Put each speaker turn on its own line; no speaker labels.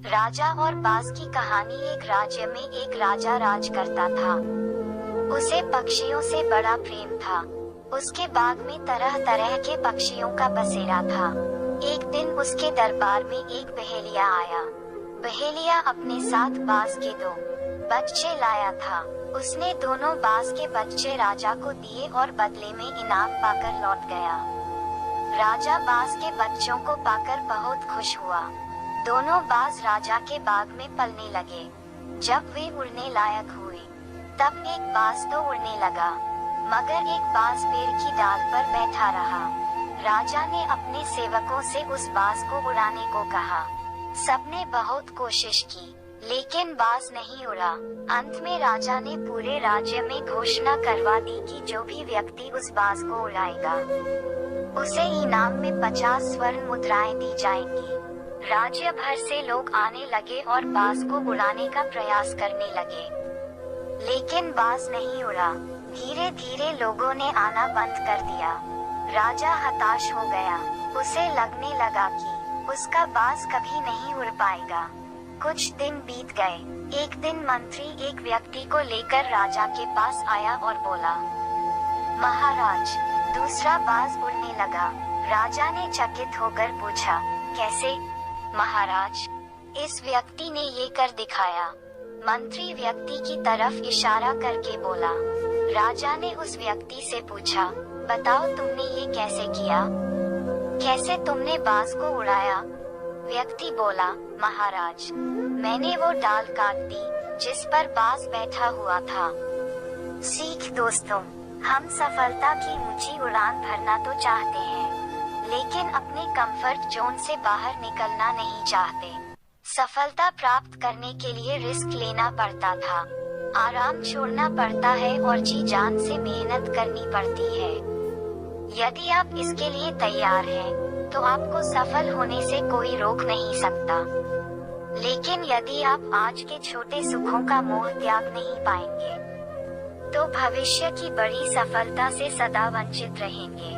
राजा और बाज की कहानी। एक राज्य में एक राजा राज करता था। उसे पक्षियों से बड़ा प्रेम था। उसके बाग में तरह तरह के पक्षियों का बसेरा था। एक दिन उसके दरबार में एक बहेलिया आया। बहेलिया अपने साथ बाज के 2 बच्चे लाया था। उसने दोनों बाज के बच्चे राजा को दिए और बदले में इनाम पाकर लौट गया। राजा बाज के बच्चों को पाकर बहुत खुश हुआ। दोनों बाज राजा के बाग में पलने लगे। जब वे उड़ने लायक हुए, तब एक बाज तो उड़ने लगा, मगर एक बाज पेड़ की डाल पर बैठा रहा। राजा ने अपने सेवकों से उस बाज को उड़ाने को कहा। सबने बहुत कोशिश की, लेकिन बाज नहीं उड़ा। अंत में राजा ने पूरे राज्य में घोषणा करवा दी कि जो भी व्यक्ति उस बाज को उड़ाएगा, उसे इनाम में 50 स्वर्ण मुद्राएं दी जाएंगी। राज्य भर से लोग आने लगे और बाज को उड़ाने का प्रयास करने लगे, लेकिन बाज नहीं उड़ा। धीरे धीरे लोगों ने आना बंद कर दिया। राजा हताश हो गया। उसे लगने लगा कि उसका बाज कभी नहीं उड़ पाएगा। कुछ दिन बीत गए। एक दिन मंत्री एक व्यक्ति को लेकर राजा के पास आया और बोला, महाराज, दूसरा बाज उड़ने लगा। राजा ने चकित होकर पूछा, कैसे? महाराज, इस व्यक्ति ने ये कर दिखाया। मंत्री व्यक्ति की तरफ इशारा करके बोला। राजा ने उस व्यक्ति से पूछा, बताओ तुमने ये कैसे किया? कैसे तुमने बाज को उड़ाया? व्यक्ति बोला, महाराज, मैंने वो डाल काट दी जिस पर बाज बैठा हुआ था। सीख दोस्तों, हम सफलता की ऊंची उड़ान भरना तो चाहते हैं, लेकिन अपने कंफर्ट जोन से बाहर निकलना नहीं चाहते। सफलता प्राप्त करने के लिए रिस्क लेना पड़ता था, आराम छोड़ना पड़ता है और जी जान से मेहनत करनी पड़ती है। यदि आप इसके लिए तैयार हैं, तो आपको सफल होने से कोई रोक नहीं सकता। लेकिन यदि आप आज के छोटे सुखों का मोह त्याग नहीं पाएंगे, तो भविष्य की बड़ी सफलता से सदा वंचित रहेंगे।